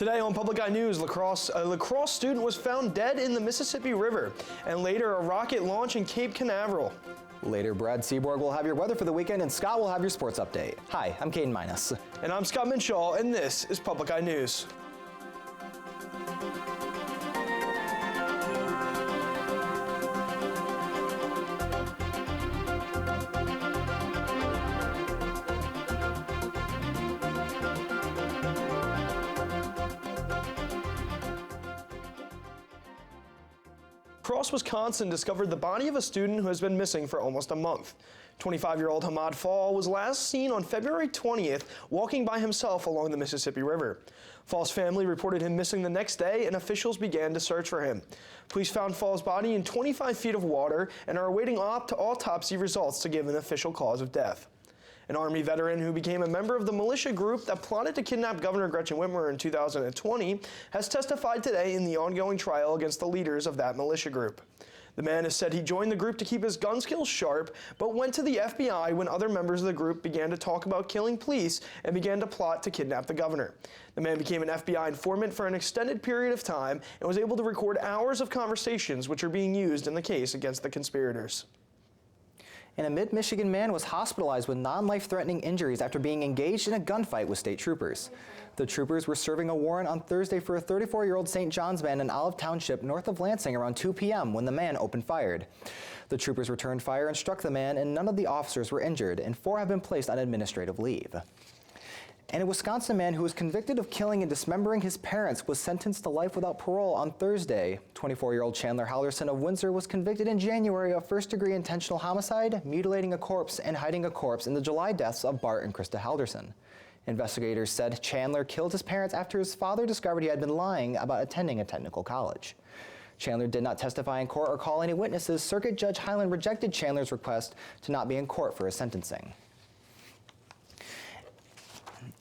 Today on Public Eye News, a lacrosse student was found dead in the Mississippi River, and later a rocket launch in Cape Canaveral. Later, Brad Seaborg will have your weather for the weekend, and Scott will have your sports update. Hi, I'm Caden Minus. And I'm Scott Minshaw, and this is Public Eye News. Across Wisconsin discovered the body of a student who has been missing for almost a month. 25-year-old Hamad Fall was last seen on February 20th walking by himself along the Mississippi River. Fall's family reported him missing the next day, and officials began to search for him. Police found Fall's body in 25 feet of water and are awaiting autopsy results to give an official cause of death. An Army veteran who became a member of the militia group that plotted to kidnap Governor Gretchen Whitmer in 2020 has testified today in the ongoing trial against the leaders of that militia group. The man has said he joined the group to keep his gun skills sharp, but went to the FBI when other members of the group began to talk about killing police and began to plot to kidnap the governor. The man became an FBI informant for an extended period of time and was able to record hours of conversations which are being used in the case against the conspirators. And a mid-Michigan man was hospitalized with non-life-threatening injuries after being engaged in a gunfight with state troopers. The troopers were serving a warrant on Thursday for a 34-year-old St. John's man in Olive Township north of Lansing around 2 p.m. when the man opened fire. The troopers returned fire and struck the man, and none of the officers were injured, and 4 have been placed on administrative leave. And a Wisconsin man who was convicted of killing and dismembering his parents was sentenced to life without parole on Thursday. 24-year-old Chandler Halderson of Windsor was convicted in January of first-degree intentional homicide, mutilating a corpse, and hiding a corpse in the July deaths of Bart and Krista Halderson. Investigators said Chandler killed his parents after his father discovered he had been lying about attending a technical college. Chandler did not testify in court or call any witnesses. Circuit Judge Highland rejected Chandler's request to not be in court for his sentencing.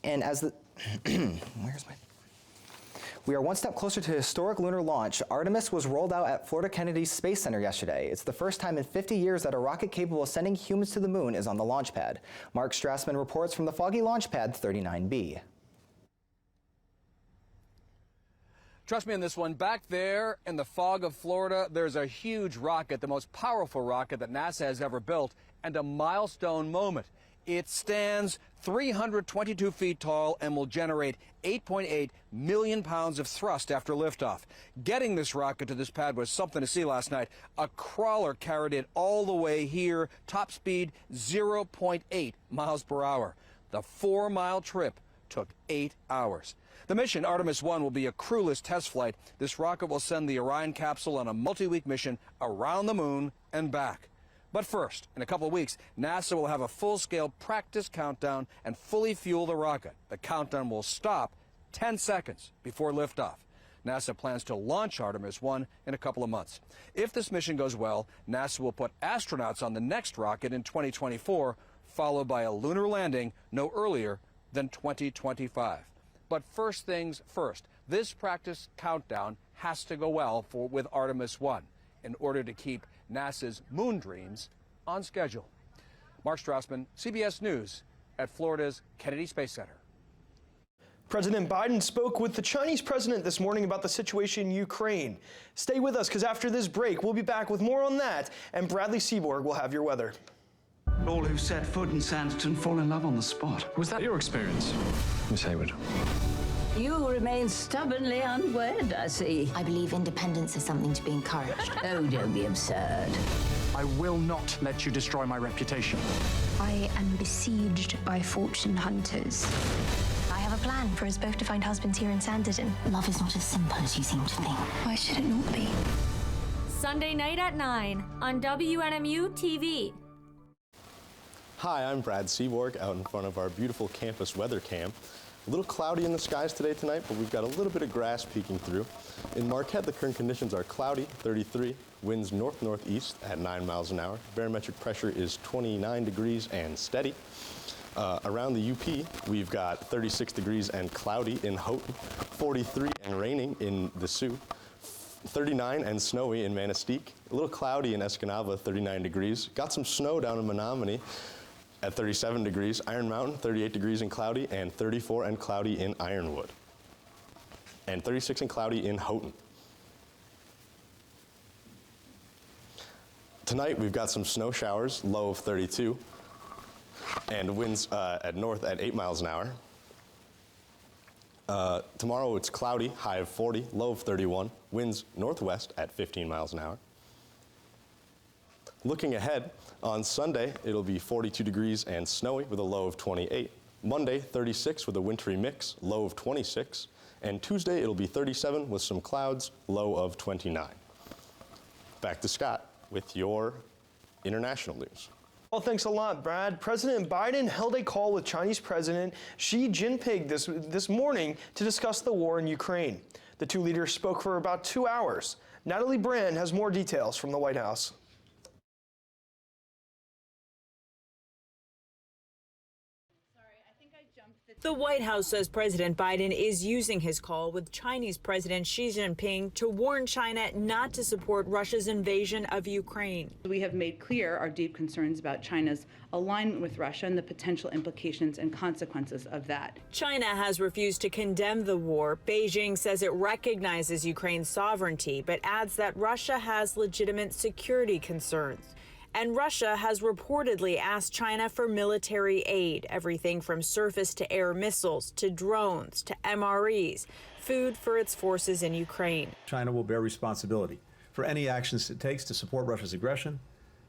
And as the, we are one step closer to historic lunar launch. Artemis was rolled out at Florida Kennedy Space Center yesterday. It's the first time in 50 years that a rocket capable of sending humans to the moon is on the launch pad. Mark Strassman reports from the foggy launch pad 39B. Trust me on this one, back there in the fog of Florida, there's a huge rocket, the most powerful rocket that NASA has ever built, and a milestone moment. It stands 322 feet tall and will generate 8.8 million pounds of thrust after liftoff. Getting this rocket to this pad was something to see last night. A crawler carried it all the way here, top speed 0.8 miles per hour. The 4-mile trip took 8 hours. The mission, Artemis 1, will be a crewless test flight. This rocket will send the Orion capsule on a multi-week mission around the moon and back. But first, in a couple of weeks, NASA will have a full-scale practice countdown and fully fuel the rocket. The countdown will stop 10 seconds before liftoff. NASA plans to launch Artemis 1 in a couple of months. If this mission goes well, NASA will put astronauts on the next rocket in 2024, followed by a lunar landing no earlier than 2025. But first things first, this practice countdown has to go well with Artemis 1 in order to keep NASA's moon dreams on schedule. Mark Strassman, CBS News at Florida's Kennedy Space Center. President Biden spoke with the Chinese president this morning about the situation in Ukraine. Stay with us, because after this break, we'll be back with more on that, and Bradley Seaborg will have your weather. All who set foot in Sandston fall in love on the spot. Was that your experience, Miss Hayward? You remain stubbornly unwed, I see. I believe independence is something to be encouraged. Oh, don't be absurd. I will not let you destroy my reputation. I am besieged by fortune hunters. I have a plan. For us both to find husbands here in Sanditon. Love is not as simple as you seem to think. Why should it not be? Sunday night at 9 on WNMU-TV. Hi, I'm Brad Seaborg out in front of our beautiful campus weather cam. A little cloudy in the skies today tonight, but we've got a little bit of grass peeking through. In Marquette, the current conditions are cloudy, 33, winds north-northeast at 9 miles an hour. Barometric pressure is 29 degrees and steady. Around the UP, we've got 36 degrees and cloudy in Houghton, 43 and raining in the Sioux, 39 and snowy in Manistee, a little cloudy in Escanaba, 39 degrees. Got some snow down in Menominee at 37 degrees. Iron Mountain, 38 degrees and cloudy, and 34 and cloudy in Ironwood. and 36 and cloudy in Houghton. Tonight, we've got some snow showers, low of 32, and winds at north at 8 miles an hour. Tomorrow, it's cloudy, high of 40, low of 31, winds northwest at 15 miles an hour. Looking ahead, on Sunday, it'll be 42 degrees and snowy with a low of 28. Monday, 36 with a wintry mix, low of 26. And Tuesday, it'll be 37 with some clouds, low of 29. Back to Scott with your international news. Well, thanks a lot, Brad. President Biden held a call with Chinese President Xi Jinping this morning to discuss the war in Ukraine. The two leaders spoke for about 2 hours. Natalie Brand has more details from the White House. The White House says President Biden is using his call with Chinese President Xi Jinping to warn China not to support Russia's invasion of Ukraine. We have made clear our deep concerns about China's alignment with Russia and the potential implications and consequences of that. China has refused to condemn the war. Beijing says it recognizes Ukraine's sovereignty, but adds that Russia has legitimate security concerns. And Russia has reportedly asked China for military aid, everything from surface-to-air missiles to drones to MREs, food for its forces in Ukraine. China will bear responsibility for any actions it takes to support Russia's aggression,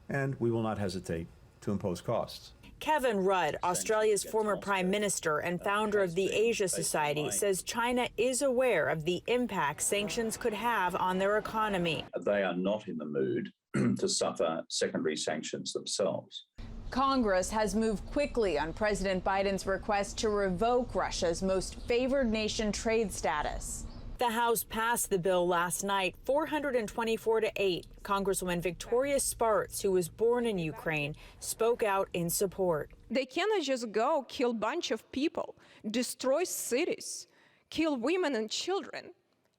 and we will not hesitate to impose costs. Kevin Rudd, Australia's former prime minister and founder of the Asia Society, says China is aware of the impact sanctions could have on their economy. They are not in the mood to suffer secondary sanctions themselves. Congress has moved quickly on President Biden's request to revoke Russia's most favored nation trade status. The House passed the bill last night, 424-8. Congresswoman Victoria Spartz, who was born in Ukraine, spoke out in support. They cannot just go kill a bunch of people, destroy cities, kill women and children,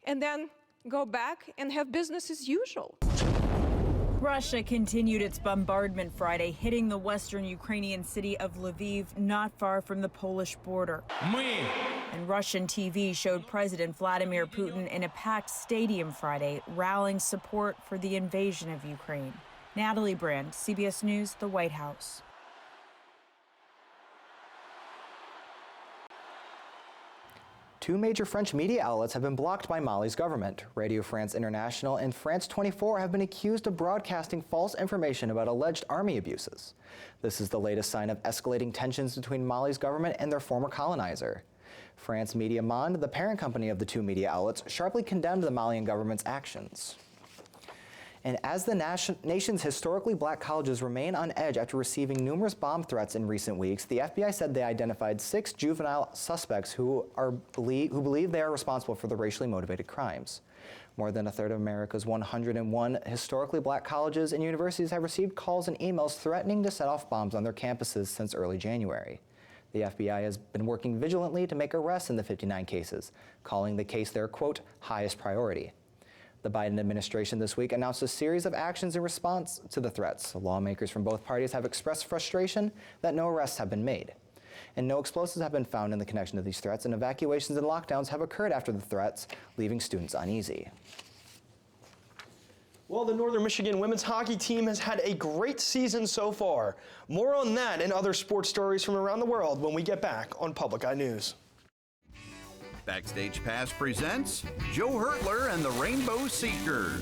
and then go back and have business as usual. Russia continued its bombardment Friday, hitting the western Ukrainian city of Lviv, not far from the Polish border. And Russian TV showed President Vladimir Putin in a packed stadium Friday, rallying support for the invasion of Ukraine. Natalie Brand, CBS News, the White House. Two major French media outlets have been blocked by Mali's government. Radio France International and France 24 have been accused of broadcasting false information about alleged army abuses. This is the latest sign of escalating tensions between Mali's government and their former colonizer. France Media Monde, the parent company of the two media outlets, sharply condemned the Malian government's actions. And as the nation's historically black colleges remain on edge after receiving numerous bomb threats in recent weeks, the FBI said they identified 6 juvenile suspects who believe they are responsible for the racially motivated crimes. More than a third of America's 101 historically black colleges and universities have received calls and emails threatening to set off bombs on their campuses since early January. The FBI has been working vigilantly to make arrests in the 59 cases, calling the case their, quote, highest priority. The Biden administration this week announced a series of actions in response to the threats. Lawmakers from both parties have expressed frustration that no arrests have been made. And no explosives have been found in the connection to these threats, and evacuations and lockdowns have occurred after the threats, leaving students uneasy. Well, the Northern Michigan women's hockey team has had a great season so far. More on that and other sports stories from around the world when we get back on Public Eye News. Backstage Pass presents Joe Hurtler and the Rainbow Seekers.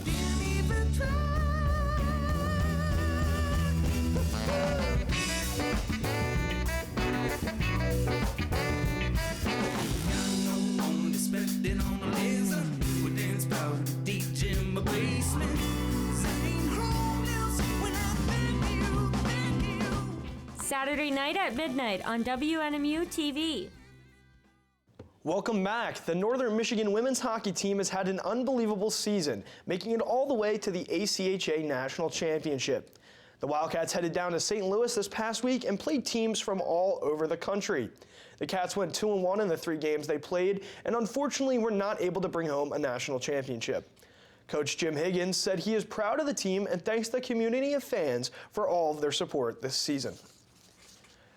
Saturday night at midnight on WNMU-TV. Welcome back. The Northern Michigan women's hockey team has had an unbelievable season, making it all the way to the ACHA National Championship. The Wildcats headed down to St. Louis this past week and played teams from all over the country. The Cats went 2-1 in the 3 games they played and unfortunately were not able to bring home a national championship. Coach Jim Higgins said he is proud of the team and thanks the community of fans for all of their support this season.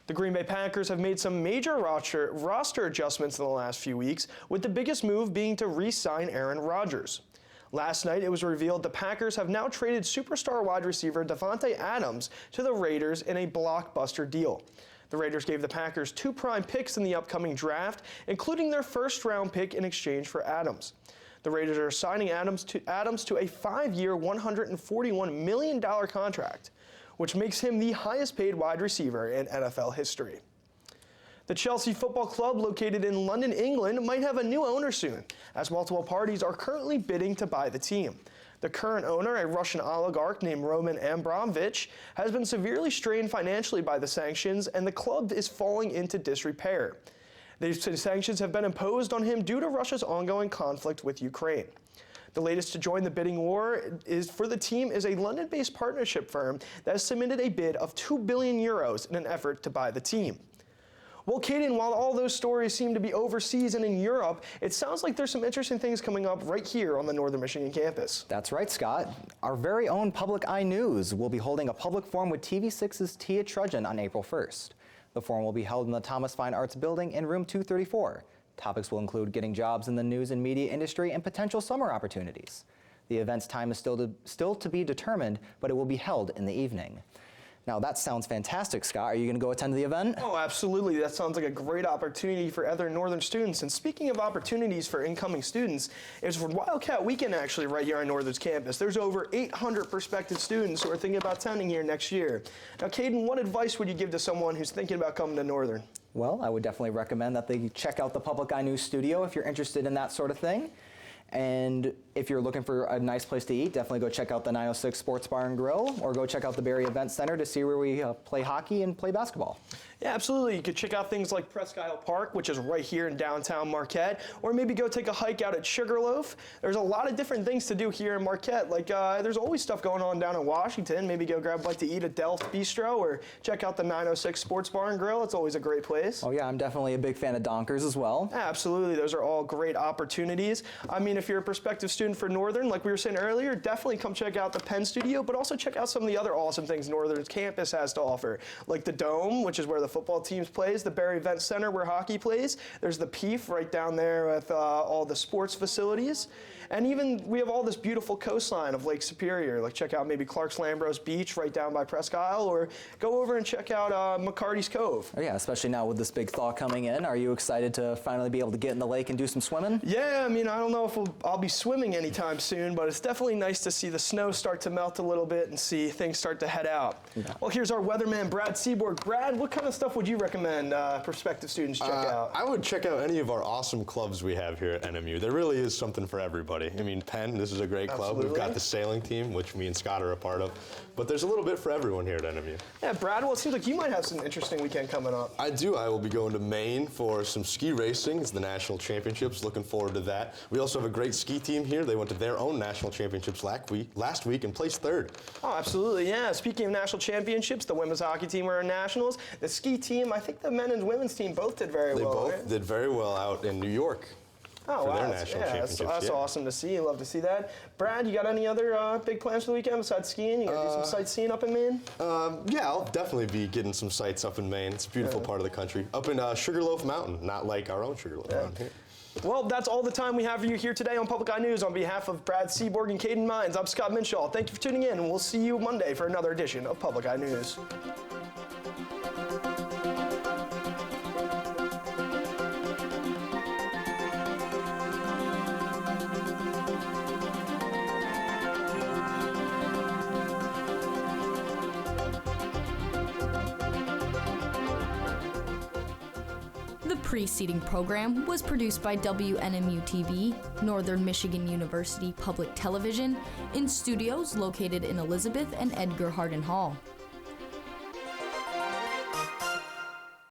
The Green Bay Packers have made some major roster adjustments in the last few weeks, with the biggest move being to re-sign Aaron Rodgers. Last night, it was revealed the Packers have now traded superstar wide receiver Davante Adams to the Raiders in a blockbuster deal. The Raiders gave the Packers 2 prime picks in the upcoming draft, including their first-round pick in exchange for Adams. The Raiders are signing Adams to a 5-year, $141 million contract, which makes him the highest-paid wide receiver in NFL history. The Chelsea Football Club, located in London, England, might have a new owner soon, as multiple parties are currently bidding to buy the team. The current owner, a Russian oligarch named Roman Abramovich, has been severely strained financially by the sanctions, and the club is falling into disrepair. These sanctions have been imposed on him due to Russia's ongoing conflict with Ukraine. The latest to join the bidding war for the team is a London-based partnership firm that has submitted a bid of €2 billion in an effort to buy the team. Well, Caden, while all those stories seem to be overseas and in Europe, it sounds like there's some interesting things coming up right here on the Northern Michigan campus. That's right, Scott. Our very own Public Eye News will be holding a public forum with TV6's Tia Trudgeon on April 1st. The forum will be held in the Thomas Fine Arts Building in room 234. Topics will include getting jobs in the news and media industry and potential summer opportunities. The event's time is still to be determined, but it will be held in the evening. Now, that sounds fantastic, Scott. Are you going to go attend the event? Oh, absolutely. That sounds like a great opportunity for other Northern students. And speaking of opportunities for incoming students, it's Wildcat Weekend actually right here on Northern's campus. There's over 800 prospective students who are thinking about attending here next year. Now, Caden, what advice would you give to someone who's thinking about coming to Northern? Well, I would definitely recommend that they check out the Public Eye News studio if you're interested in that sort of thing. And if you're looking for a nice place to eat, definitely go check out the 906 Sports Bar and Grill, or go check out the Barry Event Center to see where we play hockey and play basketball. Yeah, absolutely. You could check out things like Presque Isle Park, which is right here in downtown Marquette, or maybe go take a hike out at Sugarloaf. There's a lot of different things to do here in Marquette. Like, there's always stuff going on down in Washington. Maybe go grab a bite to eat at Delft Bistro, or check out the 906 Sports Bar and Grill. It's always a great place. Oh yeah, I'm definitely a big fan of Donkers as well. Yeah, absolutely. Those are all great opportunities. I mean, if you're a prospective student for Northern, like we were saying earlier, definitely come check out the Penn Studio, but also check out some of the other awesome things Northern's campus has to offer, like the Dome, which is where the football teams plays, the Barry Event Center where hockey plays. There's the PEEF right down there with all the sports facilities. And even we have all this beautiful coastline of Lake Superior. Like check out maybe Clark's Lambros Beach right down by Presque Isle, or go over and check out McCarty's Cove. Oh yeah, especially now with this big thaw coming in. Are you excited to finally be able to get in the lake and do some swimming? Yeah, I mean, I don't know if I'll be swimming anytime soon, but it's definitely nice to see the snow start to melt a little bit and see things start to head out. Yeah. Well, here's our weatherman, Brad Seaborg. Brad, what kind of stuff would you recommend prospective students check out? I would check out any of our awesome clubs we have here at NMU. There really is something for everybody. I mean, Penn, this is a great club. Absolutely. We've got the sailing team, which me and Scott are a part of. But there's a little bit for everyone here at NMU. Yeah, Brad, well, it seems like you might have some interesting weekend coming up. I do. I will be going to Maine for some ski racing. It's the national championships. Looking forward to that. We also have a great ski team here. They went to their own national championships last week and placed third. Oh, absolutely, yeah. Speaking of national championships, the women's hockey team were in nationals. The ski team, I think the men and women's team both did very well. They both did very well out in New York. Oh, for wow. Their national championships. That's awesome to see. Love to see that. Brad, you got any other big plans for the weekend besides skiing? You gonna do some sightseeing up in Maine? Yeah, I'll definitely be getting some sights up in Maine. It's a beautiful part of the country. Up in Sugarloaf Mountain, not like our own Sugarloaf Mountain here. Well, that's all the time we have for you here today on Public Eye News. On behalf of Brad Seaborg and Caden Mines, I'm Scott Minshaw. Thank you for tuning in, and we'll see you Monday for another edition of Public Eye News. The preceding program was produced by WNMU-TV, Northern Michigan University Public Television, in studios located in Elizabeth and Edgar Hardin Hall.